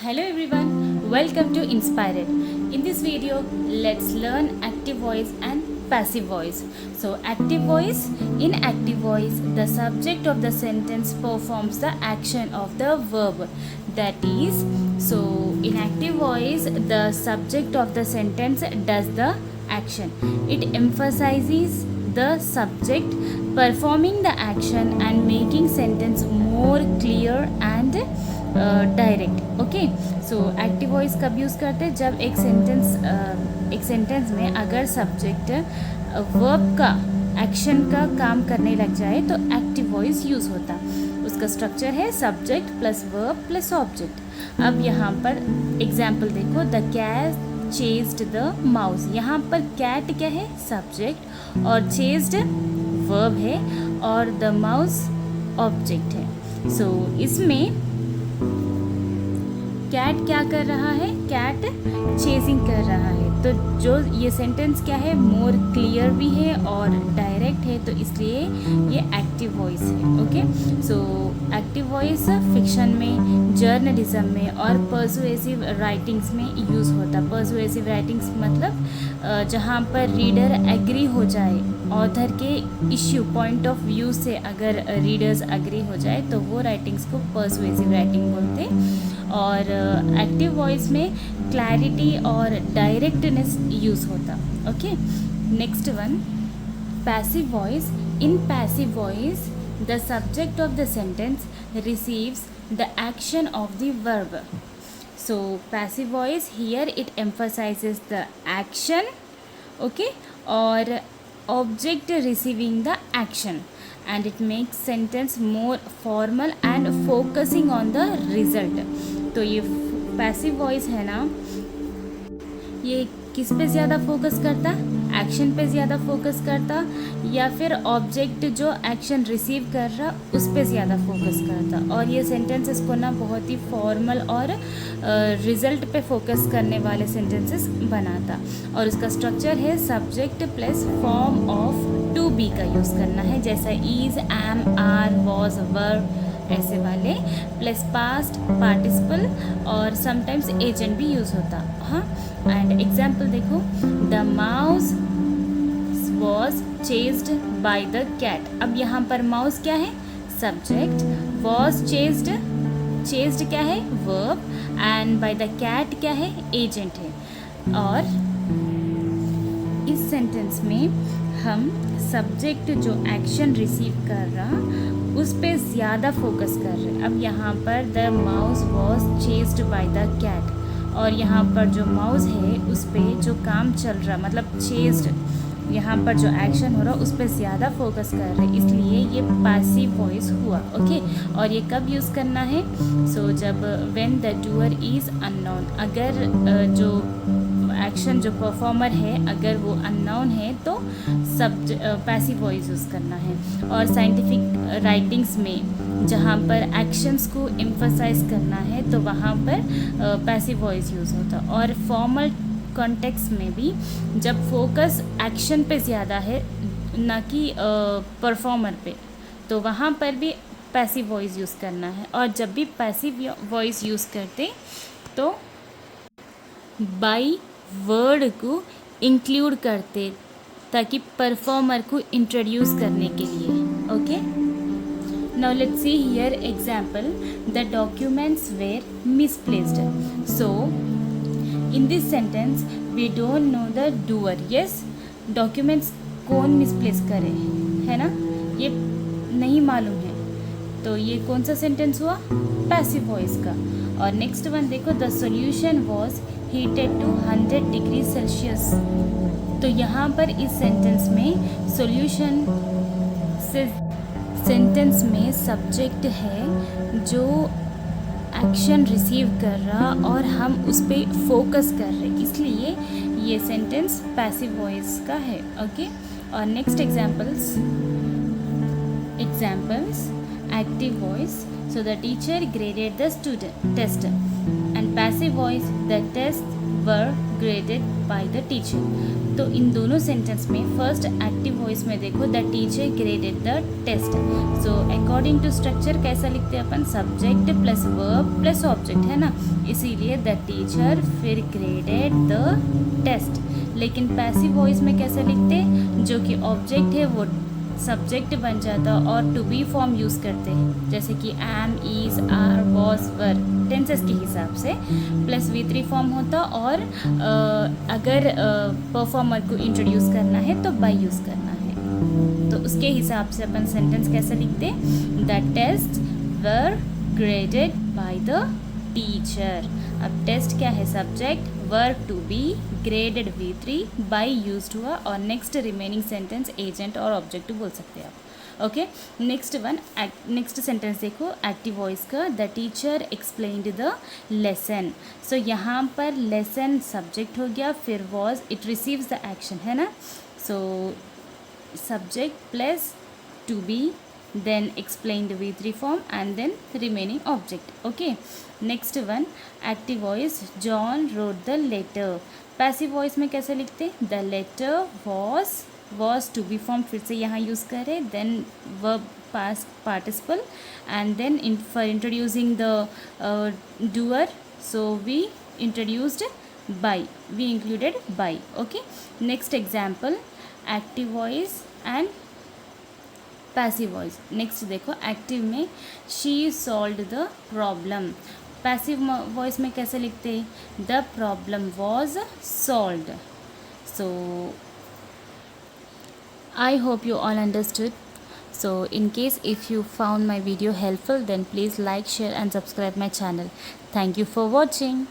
Hello everyone, welcome to Inspired. In this video, let's learn active voice and passive voice. So, active voice, in active voice, the subject of the sentence performs the action of the verb. That is, so in active voice, the subject of the sentence does the action. It emphasizes the subject performing the action and making sentence more clear and direct. Okay, so active voice कब use करते हैं? जब एक sentence में अगर subject verb का action का काम करने लग जाए तो एक्टिव वॉइस यूज़ होता. उसका स्ट्रक्चर है subject plus verb plus object. अब यहाँ पर एग्जाम्पल देखो, the cat chased the mouse. यहाँ पर कैट क्या है? सब्जेक्ट, और चेस्ड वर्ब है, और द माउस ऑब्जेक्ट है. सो इसमें कैट क्या कर रहा है? कैट चेजिंग कर रहा है. तो जो ये सेंटेंस क्या है? मोर क्लियर भी है और डायरेक्ट है, तो इसलिए ये एक्टिव वॉइस है. Okay, so active voice fiction में, जर्नलिज्म में और पर्सुएसिव राइटिंग्स में यूज़ होता. पर्सुएसिव राइटिंग्स मतलब जहाँ पर रीडर एग्री हो जाए ऑथर के इश्यू पॉइंट ऑफ व्यू से, अगर रीडर्स एग्री हो जाए तो वो राइटिंग्स को पर्सुएसिव राइटिंग बोलते. और एक्टिव वॉइस में क्लैरिटी और डायरेक्टनेस यूज़ होता. Okay, next one, passive voice. In passive voice the subject of the sentence receives the action of the verb. So passive voice here it emphasizes the action, okay, और object receiving the action, and it makes sentence more formal and focusing on the result. तो ये passive voice है ना, ये किस पे ज़्यादा focus करता? एक्शन पे ज़्यादा फोकस करता, या फिर ऑब्जेक्ट जो एक्शन रिसीव कर रहा उस पे ज़्यादा फोकस करता. और ये सेंटेंसेस को ना बहुत ही फॉर्मल और रिजल्ट पे फोकस करने वाले सेंटेंसेस बनाता. और उसका स्ट्रक्चर है subject plus form of to be का यूज़ करना है, जैसा is, am, are, was, were, ऐसे वाले, प्लस पास्ट पार्टिसिपल, और समटाइम्स एजेंट भी यूज़ होता. हाँ, एंड एग्जाम्पल देखो, the mouse was chased by the cat. अब यहाँ पर माउस क्या है? सब्जेक्ट, वॉज चेस्ड, चेस्ड क्या है? Verb, and by the cat क्या है? एजेंट है. और इस सेंटेंस में हम सब्जेक्ट जो एक्शन रिसीव कर रहा उस पे ज़्यादा फोकस कर रहे हैं. अब यहाँ पर the mouse was chased by the cat, और यहाँ पर जो माउस है उस पे जो काम चल रहा, मतलब चेस्ड, यहाँ पर जो एक्शन हो रहा उस पर ज़्यादा फोकस कर रहे, इसलिए ये पैसिव वॉइस हुआ. ओके, और ये कब यूज़ करना है? सो जब when the doer is unknown, अगर जो एक्शन जो परफॉर्मर है अगर वो अननोन है तो पैसिव वॉइस यूज़ करना है. और साइंटिफिक राइटिंग्स में जहाँ पर एक्शंस को एम्फसाइज करना है तो वहाँ पर पैसिव वॉइस यूज़ होता. और फॉर्मल कॉन्टेक्स्ट में भी जब फोकस एक्शन पे ज़्यादा है ना कि परफॉर्मर पे, तो वहाँ पर भी पैसिव वॉइस यूज़ करना है. और जब भी पैसिव वॉइस यूज़ करते तो बाई वर्ड को इंक्लूड करते, ताकि परफॉर्मर को इंट्रोड्यूस करने के लिए. Okay, now let's see here example, the documents were misplaced. So in this sentence we don't know the doer. Yes, documents कौन मिसप्लेस करे, है ना, ये नहीं मालूम है. तो ये कौन सा सेंटेंस हुआ? पैसिव वॉइस का. और नेक्स्ट वन देखो, the solution was heated to 100 degree Celsius. तो यहाँ पर इस सेंटेंस में सॉल्यूशन से सेंटेंस में सब्जेक्ट है जो एक्शन रिसीव कर रहा और हम उस पर फोकस कर रहे, इसलिए ये सेंटेंस पैसिव वॉइस का है. ओके, और next examples active voice. So the teacher graded the student test, and passive voice, the tests were graded by the teacher। तो इन दोनों सेंटेंस में फर्स्ट एक्टिव वॉइस में देखो the teacher graded the test. So according to structure कैसा लिखते हैं अपन, subject plus verb plus object, है ना, इसीलिए द टीचर फिर ग्रेडेड द टेस्ट। लेकिन पैसिव वॉइस में कैसे लिखते, जो कि ऑब्जेक्ट है वो सब्जेक्ट बन जाता और टू बी फॉर्म यूज़ करते हैं, जैसे कि am, is, are, was, were, tenses के हिसाब से प्लस V3 फॉर्म होता। और अगर परफॉर्मर को इंट्रोड्यूस करना है तो बाय यूज़ करना है। तो उसके हिसाब से अपन सेंटेंस कैसे लिखते, the test were graded by the teacher. अब टेस्ट क्या है, subject, verb to be, graded V3, by used हुआ, और नेक्स्ट रिमेनिंग सेंटेंस एजेंट और ऑब्जेक्टिव बोल सकते हैं आप। ओके, नेक्स्ट सेंटेंस देखो एक्टिव वॉइस का, the teacher explained the lesson. So यहाँ पर लेसन सब्जेक्ट हो गया, फिर was it receives the action, है ना। So subject plus to be, then explained V3 form and then remaining object। okay, next one active voice, John wrote the letter। passive voice में कैसे लिखते, the letter was to be form फिर से यहाँ use करें, then verb past participle and then for introducing the doer, so we introduced by, we included by। okay, next example active voice and passive voice. Next देखो active में she solved the problem, passive voice में कैसे लिखते, the problem was solved. So I hope you all understood. So in case if you found my video helpful, then please like, share and subscribe my channel. Thank you for watching.